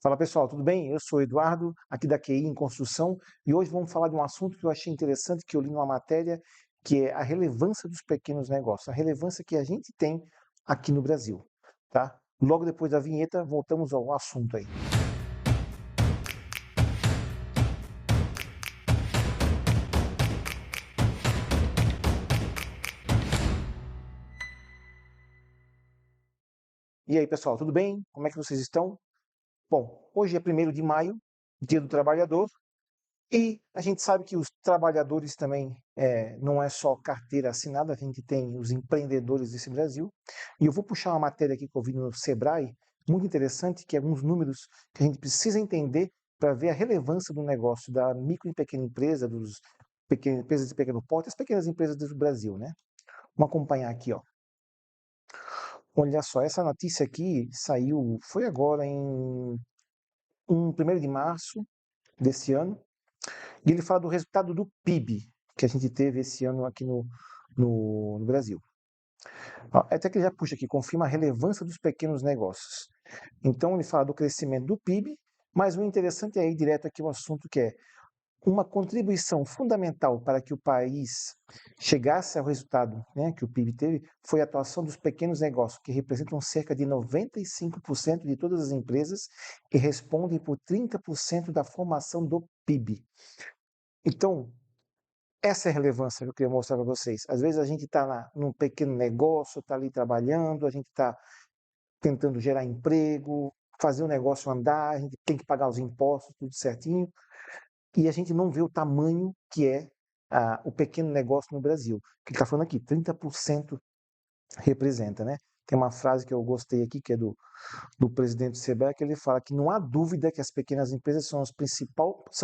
Fala pessoal, tudo bem? Eu sou o Eduardo, aqui da QI em Construção, e hoje vamos falar de um assunto que eu achei interessante, que eu li numa matéria, que é a relevância dos pequenos negócios, a relevância que a gente tem aqui no Brasil, tá? Logo depois da vinheta, voltamos ao assunto aí. E aí pessoal, tudo bem? Como é que vocês estão? Bom, hoje é 1º de maio, Dia do Trabalhador, e a gente sabe que os trabalhadores também não é só carteira assinada, a gente tem os empreendedores desse Brasil. E eu vou puxar uma matéria aqui que eu vi no Sebrae, muito interessante, que é alguns números que a gente precisa entender para ver a relevância do negócio da micro e pequena empresa, dos pequenas empresas de pequeno porte, as pequenas empresas do Brasil, né? Vamos acompanhar aqui, ó. Olha só, essa notícia aqui saiu, foi agora em 1º de março desse ano. E ele fala do resultado do PIB que a gente teve esse ano aqui no Brasil. Até que ele já puxa aqui, confirma a relevância dos pequenos negócios. Então ele fala do crescimento do PIB, mas o interessante é ir direto aqui ao assunto que é uma contribuição fundamental para que o país chegasse ao resultado, né, que o PIB teve, foi a atuação dos pequenos negócios, que representam cerca de 95% de todas as empresas e respondem por 30% da formação do PIB. Então, essa é a relevância que eu queria mostrar para vocês. Às vezes a gente está num pequeno negócio, está ali trabalhando, a gente está tentando gerar emprego, fazer o negócio andar, a gente tem que pagar os impostos, tudo certinho, e a gente não vê o tamanho que é o pequeno negócio no Brasil. O que ele está falando aqui, 30% representa, né? Tem uma frase que eu gostei aqui, que é do presidente do SEBRAE, que ele fala que não há dúvida que as pequenas empresas são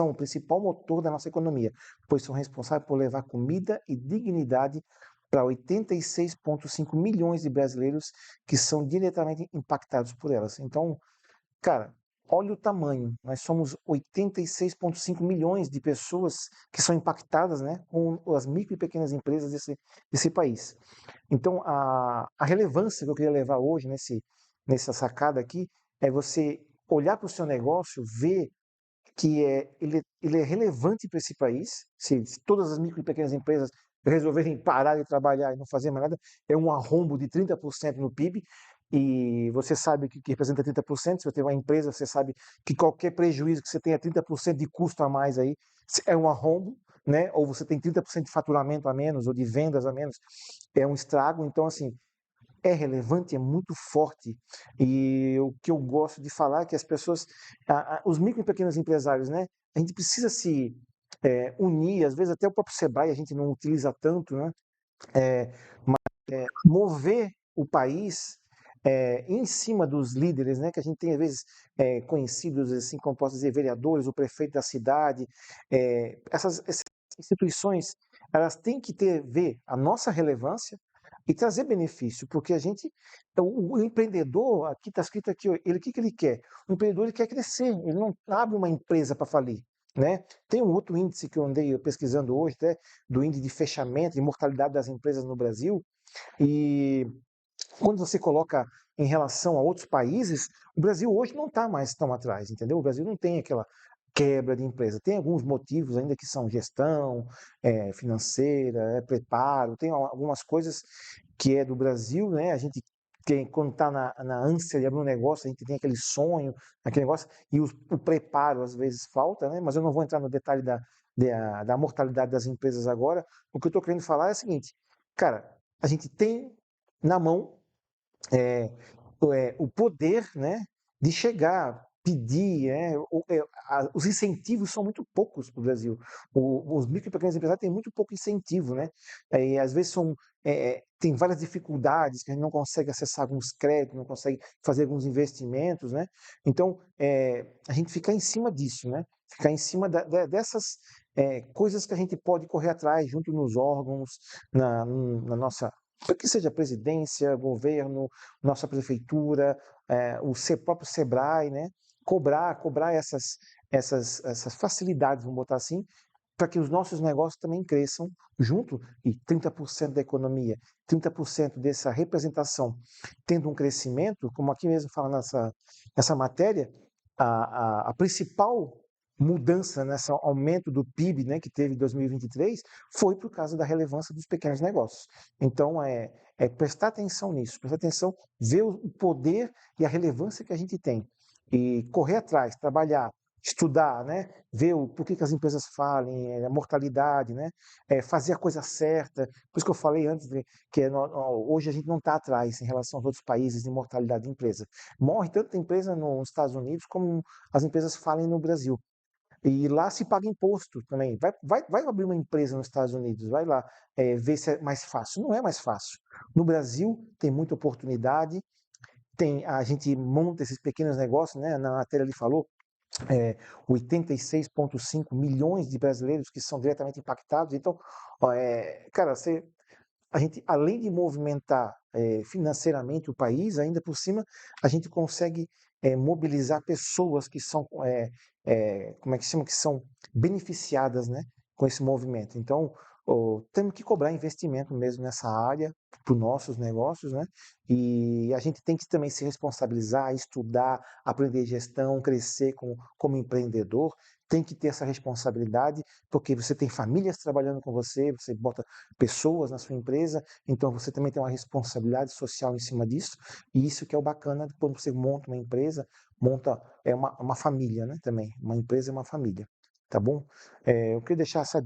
o principal motor da nossa economia, pois são responsáveis por levar comida e dignidade para 86,5 milhões de brasileiros que são diretamente impactados por elas. Então, cara, olha o tamanho. Nós somos 86,5 milhões de pessoas que são impactadas, né, com as micro e pequenas empresas desse país. Então, a relevância que eu queria levar hoje nessa sacada aqui é você olhar para o seu negócio, ver que ele é relevante para esse país. Se todas as micro e pequenas empresas resolverem parar de trabalhar e não fazer mais nada, é um arrombo de 30% no PIB. E você sabe que representa 30%. Se você tem uma empresa, você sabe que qualquer prejuízo que você tenha 30% de custo a mais aí é um arrombo, né? Ou você tem 30% de faturamento a menos, ou de vendas a menos, é um estrago. Então, assim, é relevante, é muito forte. E o que eu gosto de falar é que as pessoas, os micro e pequenos empresários, né? A gente precisa se unir, às vezes até o próprio Sebrae a gente não utiliza tanto, né? Mover o país em cima dos líderes, né? Que a gente tem às vezes conhecidos assim, como posso dizer, vereadores, o prefeito da cidade, essas instituições, elas têm que ver a nossa relevância e trazer benefício, porque o empreendedor, aqui está escrito aqui, ele, o que ele quer? O empreendedor ele quer crescer, ele não abre uma empresa para falir, né? Tem um outro índice que eu andei pesquisando hoje, até, do índice de fechamento, de mortalidade das empresas no Brasil, e quando você coloca em relação a outros países, o Brasil hoje não está mais tão atrás, entendeu? O Brasil não tem aquela quebra de empresa. Tem alguns motivos ainda que são gestão financeira, preparo, tem algumas coisas que é do Brasil, né? A gente tem, quando está na ânsia de abrir um negócio, a gente tem aquele sonho, aquele negócio, e o preparo às vezes falta, né? Mas eu não vou entrar no detalhe da mortalidade das empresas agora. O que eu estou querendo falar é o seguinte, cara, a gente tem na mão é, o poder, né, de chegar, pedir, os incentivos são muito poucos para o Brasil. Os micro e pequenos empresários têm muito pouco incentivo, né? E às vezes tem várias dificuldades que a gente não consegue acessar alguns créditos, não consegue fazer alguns investimentos, né? Então, a gente fica em cima disso, né? Ficar em cima dessas coisas que a gente pode correr atrás junto nos órgãos, na nossa que seja presidência, governo, nossa prefeitura, próprio Sebrae, né? Cobrar essas facilidades, vamos botar assim, para que os nossos negócios também cresçam junto e 30% da economia, 30% dessa representação tendo um crescimento, como aqui mesmo fala nessa matéria, a principal mudança nesse aumento do PIB, né, que teve em 2023 foi por causa da relevância dos pequenos negócios. Então, é prestar atenção nisso, prestar atenção, ver o poder e a relevância que a gente tem. E correr atrás, trabalhar, estudar, né, ver por que as empresas falem, a mortalidade, né, fazer a coisa certa. Por isso que eu falei antes que hoje a gente não está atrás em relação aos outros países de mortalidade de empresa. Morre tanta empresa nos Estados Unidos como as empresas falem no Brasil. E lá se paga imposto também. Vai abrir uma empresa nos Estados Unidos, vai lá ver se é mais fácil. Não é mais fácil. No Brasil tem muita oportunidade, a gente monta esses pequenos negócios, né? Na matéria ele falou, 86,5 milhões de brasileiros que são diretamente impactados. Então, cara, a gente, além de movimentar financeiramente o país, ainda por cima, a gente consegue mobilizar pessoas que são, como é que chama, que são beneficiadas, né, com esse movimento. Então, temos que cobrar investimento mesmo nessa área para os nossos negócios, né? E a gente tem que também se responsabilizar, estudar, aprender gestão, crescer como empreendedor. Tem que ter essa responsabilidade, porque você tem famílias trabalhando com você, você bota pessoas na sua empresa, então você também tem uma responsabilidade social em cima disso, e isso que é o bacana quando você monta uma empresa, uma família, né, também, uma empresa é uma família, tá bom? Eu queria deixar essa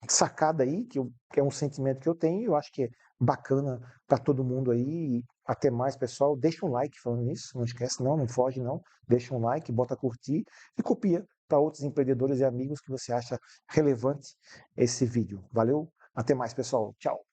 sacada aí, que é um sentimento que eu tenho, eu acho que é bacana para todo mundo aí, e até mais, pessoal, deixa um like falando nisso, não esquece não foge não, deixa um like, bota curtir e copia para outros empreendedores e amigos que você acha relevante esse vídeo. Valeu? Até mais, pessoal. Tchau.